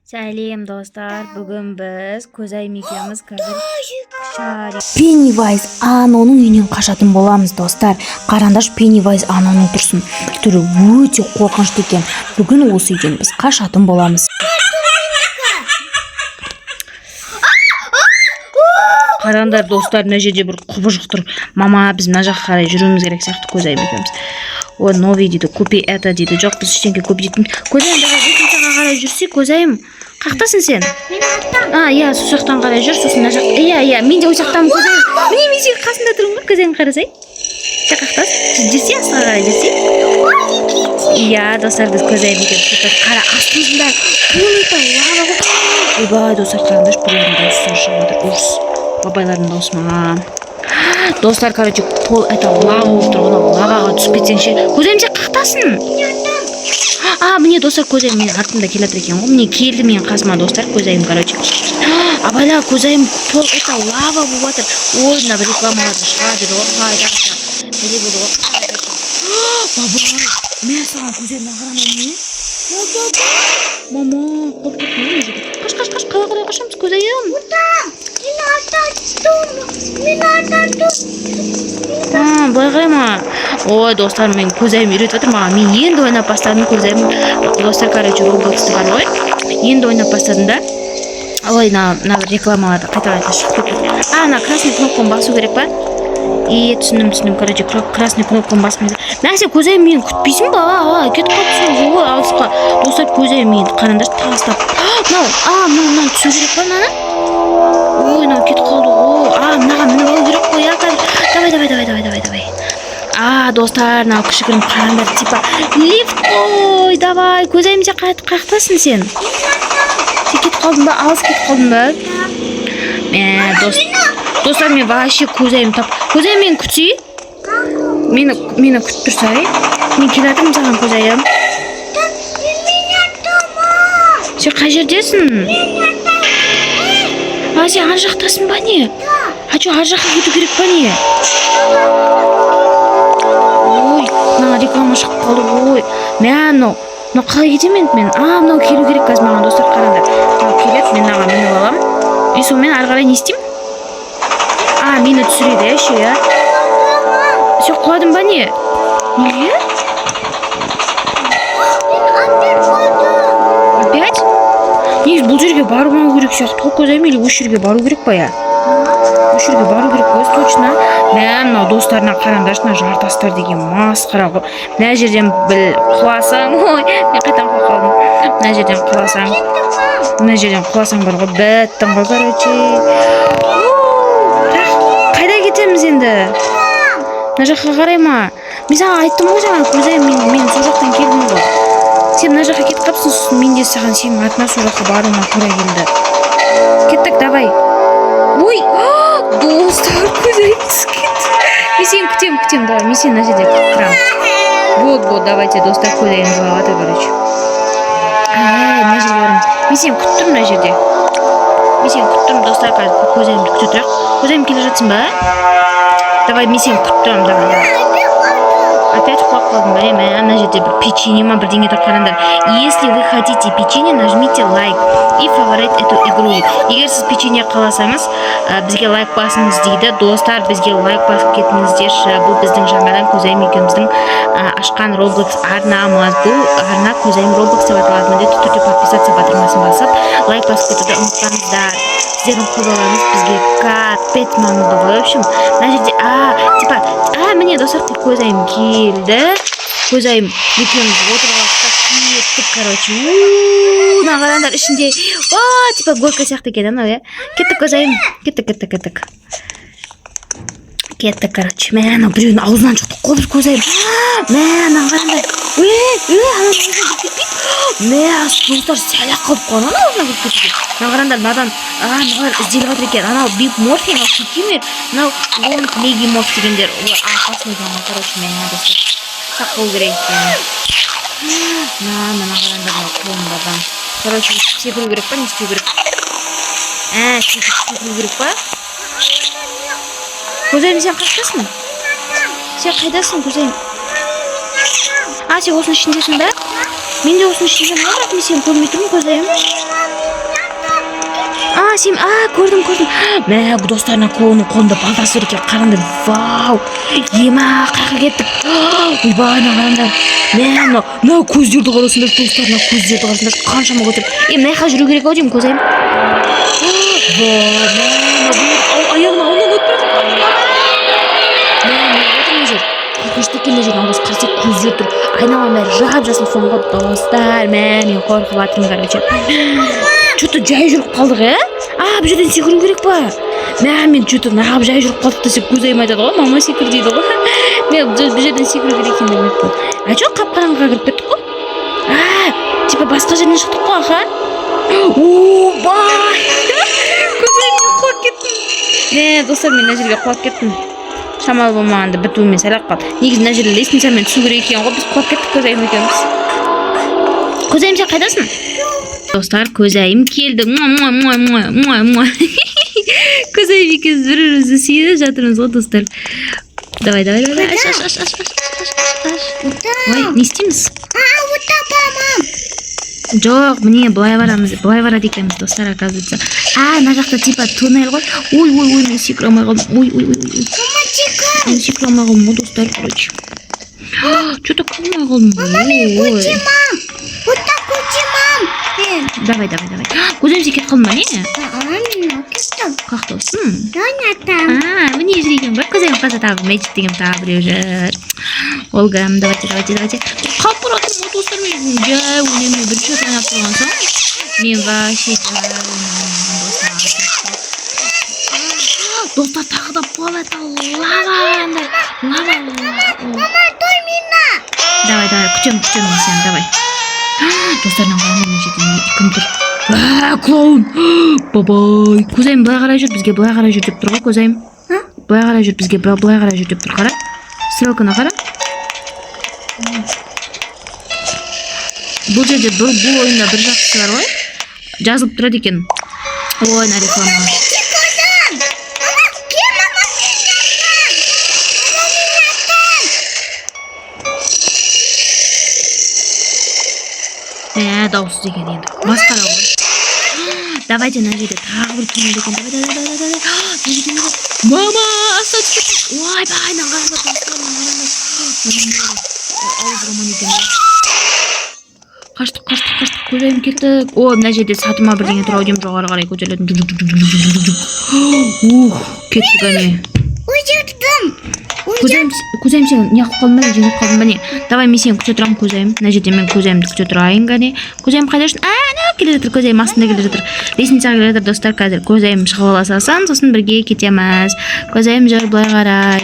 Сәлем достар, бүгін біз көзайым екеуміз қазір шарик. Пеннивайз Аноның үйінен қашатын боламыз достар. Қарандаш Пеннивайз Аноның тұрсын. Түрі өте қорқынышты екен. Бүгін осы үйден біз қашатын боламыз. Қараңдар достар, мына жерде бір құбыжық тұр. Мама, біз мына жаққа қарай жүруіміз керек сияқты көзайым екеуміз. О, новый дейді, купи это дейді. Жоқ, біз ештеңке көп жейтін. Көзайым, давай бетіңізге қарай жүрсек, көзайым. Қақтасың сен? Иә, сол жақтан қарай жүр, сосын мына жақ. Иә, мен де ол жақтамын көзайым. Міне мен сенің қасында тұрмын ғой, көзайым қарасай. Сен қақтас, жүрсе астыға қарай жүрсе. Иә, достар, біз көзайым екеуміз қара астымызда планета лава ғой. Ойбай, достар, қараңдаршы, біреудің дауысы шығып жатыр. Ұрыс. Бабайлардың дауысы ма? Достар, короче, пол это лава болып тұр, оны лаваға түсіп кетсеңше. Көзайым, сен қақтасың? Міне достар, көзайым менің артымда келатыр екен ғой. Міне келді менің қасыма достар, көзайым, короче. Абайла, көзайым, пол это лава болып жатыр. Ой, мына бір рекламаларда шығады ғой. Бәле болды ғой. Бабай, мен саған көзайым қарамай не? Мама, қорқып не? Қаш, қалай қарай қашамыз, көзайым? Былай қарайма. Ой, достар, мен көзайым үйретіп жатыр маған. Мен енді ойнап бастадым көзайым. Достар, короче, Roblox'ты бар ғой. Енді ойнап бастадым да. Ой, мына рекламаларды қайта шығып кетті. Ана красный кнопканы басу керек па? Түсіндім, короче, красный кнопканы басқым керек. Мәсе, көзайым мені күтпейсің ба? Кетіп қалыпсың ғой, алысқа. Достар, көзайым мені қараңдаршы тастап. Мынау түсу керек па мынаны? Ой, мынау кетіп қалды ғой. Мынаға мініп алу керек қой, я давай. Достар, мынау кішігірім қараңдар, типа лифт қой, давай. Көзайым, сен қақтасың сен? Сен кетіп қалдың ба? Алыс кетіп қалдың ба? Достар, мен вообще көзайым тап. Көзайым, мені күтсей? Мені күтіп тұрса, мен келатырмын саған, көзайым. Сен қай жердесің? Сен ар жақтасың ба не? Ар жаққа кету керек па не? Ой, мына реклама шығып қалды ғой. Мынау қалай кетемін мен? Мынау келу керек қазір маған, достар, қараңдар. Мынау келеді, мен мынаға мініп аламын. И сонымен ары қарай не істеймін? Мені түсіреді еще, я? Сен құладың ба не? Неге? Опять? Негізі бұл жерге бармау керек сияқты ғой, көзайым, или осы жерге бару керек па я? Осы жерге бару керек қой, точно. Мынау достарына қараңдаршы, жартастар деген масқара ғой. Мына жерден құласаң, мен қайтадан құлап қалдым. Мына жерден құласаң бар ғой, біттің ғой, короче. Қайда кетеміз енді? Мына жаққа қарай ма? Мен саған айттым ғой жаңа, көзайым, мен сол жақтан келдім ғой. Сен мына жаққа кетіп қапсың, сосын мен де саған сенің артына сол жаққа баруыма тура келді. Кеттік, давай. Ой, достар, көзайым түсіп кетті. Мен сені күтем, давай, мен сені мына жерде тұрамын. Вот, давайте, достар, көзайым жылап жатыр, короче. Мына жерге барамыз. Мен сені күттім мына жерде. Достар, көзайымды күте тұрақ. Көзайым келе жатсың ба? Давай, мен сені күттім, давай. Опять құлап қалдым ба? Мына жерде бір печенье ма, бірдеңе тұр, қараңдар. Если вы хотите печенье, нажмите лайк и фаворит эту игру. Егер сіз печенье қаласаңыз, бізге лайк басыңыз дейді. Достар, бізге лайк басып кетіңіздерші. Бұл біздің жаңадан көзайым екеуміздің ашқан Roblox арнамыз. Бұл арна көзайым Roblox деп аталады. Міндетті түрде подписаться батырмасын басып, лайк басып кетуді ұмытпаңыздар. Сіздердің қолдауларыңыз бізге капец маңызды ғой. В общем, мына жерде міне достар, көзайым келді. Көзайым екеуміз отырып алып кеттік, короче. Мына қараңдар ішінде. Типа горка сияқты екен, анау, я? Кеттік, көзайым. Кеттік. Кеттік, короче. Анау біреудің аузынан шықты қобыз, көзайым. Мына қараңдар. Достар, сәлі қалып қойған аузынан кетті. Мына қараңдар, надан ізделіп жатыр екен. Анау Биг Морфи, анау Сутимер, анау Лонг Леги Морф дегендер. Опасный дегенде, короче, достар. Сақ болу керек екен. Мына қараңдар, қолымдардан. Короче, секіру керек па, не істеу керек? Секіру керек па? Көзайым, сен қашқасың? Сен қайдасың, көзайым? Сен осының ішіндесің ба? Мен де осының ішінде ма, бірақ мен сені көрмей тұрмын, көзайым. Сен, көрдім. Мә, достарына оның қолында балтасы бар екен, қараңдар. Вау! Ема, қайға кеттік. Ойбай, қараңдар. Мә, мына көздерді қарасыңдар, достарына көздерді қарасыңдар. Қаншама көтер. Мына жаққа жүру керек ау деймін, көзайым. Аяғына ауылдан өтіп бара жатыр. Мына жер. Қорқынышты екен мына жерден албас қарасақ көздер тұр. Айналам бәрі жап-жасыл соңғы достар. Мен қорқып жатырмын, короче. Что-то жай жүріп қалдық, бұл жерден секіру керек па? Мен что-то нағып жай жүріп қалдық десе көзайым айтады ғой, мама секір дейді ғой. Мен бұл жерден секіру керек екен деп айтпын. Жоқ, қап-қараңғыға кіріп кеттік қой. Типа басқа жерден шықтық қой, аха. Бай! Көзайым, мен құлап кеттім. Достар, мен мына жерге құлап кеттім. Шамалы болмағанда бітуімен сәлақ қал. Негізі мына жерде лестницамен түсу керек екен ғой, біз құлап кеттік көзайым екеуміз. Көзайым, сен қайдасың? Достар, көзайым келді. Көзайым екеуміз бір-бірімізді сүйіп жатырмыз ғой, достар. Давай. Аш. Ой, не істейміз? Жоқ, міне былай барады екенбіз, достар, оказывается. Мына жақта типа туннель ғой. Ой, мен секіре алмай қалдым. Ой. Секіре алмай қалдым ғой, достар, короче. Что-то кіре алмай қалдым. Давай. Көзайым, сен кетіп қалдың ба, не? Мен кеттім. Қақтаусын? Міне жүр екен ба? Көзайым қаза тағы мәжит деген тағы біреу жүр. Олгам, давайте. Қалып бара жатырмын ғой, достар, мен жай ойнамай бірінші рет ойнап тұрған соң. Мен вообще жай ойнамай достар, тағы да болат лава. Мама, той мені. Давай, күтем мен сені, давай. Достарынан қаламын жетен кім тұр? Клоун! Бабай! Көзайым былай қарай жүр, бізге былай қарай жүр деп тұр ғой, көзайым. Былай қарай жүр, бізге былай қарай жүр деп тұр, қара. Стрелканы қара. Бұл жерде бұл ойында бір жақсысы бар ғой. Жазылып тұрады екен. Ой, на реклама. Дауысыз екен енді. Басқара ғой. Давайте на жерде тағы бір туннель екен. Давай. Мама, аста түспек. Ой, байынан қараңдар. Ауыз роман екен. Қаштық. Көзайым кеттік. Мына жерде сатыма бірдеңе тұр, аудиом жоғары қарай көтерілетін. Кеттік әне. Көзайым, сен неғып қалдың ба, жеңіп қалдың ба не? Давай, мен сені күте тұрамын, көзайым. Мына жерде мен көзайымды күте тұрайын ғане. Көзайым қайда жүрсің? Келе жатыр, көзайым астында келе жатыр. Лестницаға келе жатыр, достар, қазір көзайым шығып ала салсын, сосын бірге кетеміз. Көзайым жүр, былай қарай.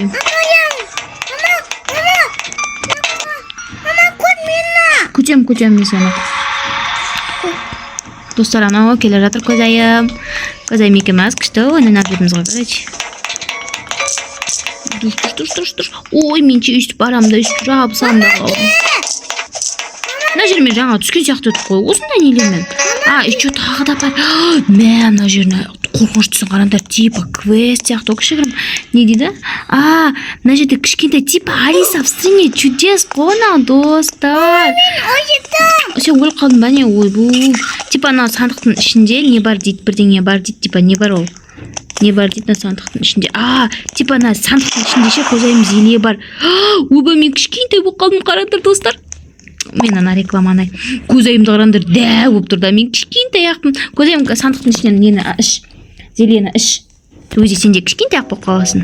Күтем мен сені. Достар, анау келе жатыр, көзайым. Көзайым екеміз күшті ойнап жүрміз ғой, короче. Тұр. Ой, мен өйстіп барамын да, өйстіп жабысам да қалдым. Мына жермен жаңа түскен сияқты өтіп қой. Осындай нелермен. Еще тағы да бар. Мына жеріне қорқыныш түсін қараңдар. Типа квест сияқты. Кішігірім не дейді? Мына жерде кішкентай типа Алиса в стране чудес қонақ, достар. Сен өліп қалдың ба не? Ой, бұл. Типа ана сандықтың ішінде не бар дейді, бірдеңе бар дейді. Типа не бар ол? Не бар дейді сандықтың ішінде? Типа ана сандықтың ішінде ше көзайым зеле бар. Ойбай, мен кішкентай болып қалдым, қараңдар, достар. Мен ана рекламаны көзайымды қараңдар, дәу болып тұр да. Мен кішкентай ақпын. Көзайым сандықтың ішінен нені іш, зелені іш. Өзі сен де кішкентай ақ болып қаласың.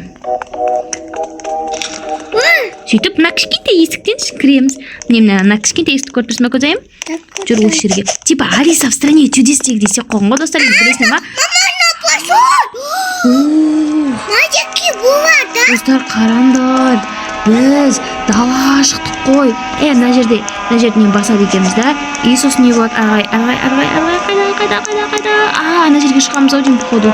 Сөйтіп, мына кішкентай есіктен кіреміз. Мына кішкентай есікті көріп тұрсың ба, көзайым? Жүр осы жерге. Типа Алиса в стране чудес десе қойған ғой, достар, білесің ба? Достар, қараңдар, біз далаға шықтық қой. Мына жерде не басады екенбіз да. Сосын не болады? Қайда. Ана жерге шығамыз ау деймін, походу.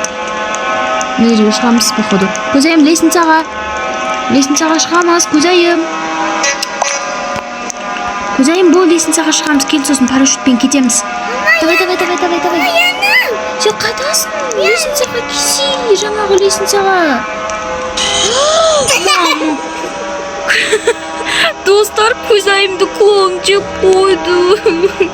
Ана жерге шығамыз, походу. Көзайым, лестницаға шығамыз, көзайым. Көзайым, бұл лестницаға шығамыз, кел, сосын парашютпен кетеміз. Давай. Сен қайдасың? Лестницаға кесе, жаңағы лестницаға. Достар, көзайымды клоун жеп қойды.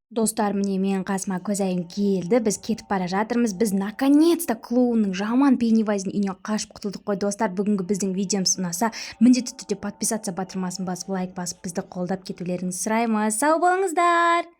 Достар, міне менің қасыма көзайым келді. Біз кетіп бара жатырмыз. Біз наконец-то клоунның жаман Пеннивайздың үйінен қашып құтылдық қой. Достар, бүгінгі біздің видеомыз ұнаса, міндетті түрде подписаться батырмасын басып, лайк басып, бізді қолдап кетулеріңізді сұраймыз. Сау болыңыздар.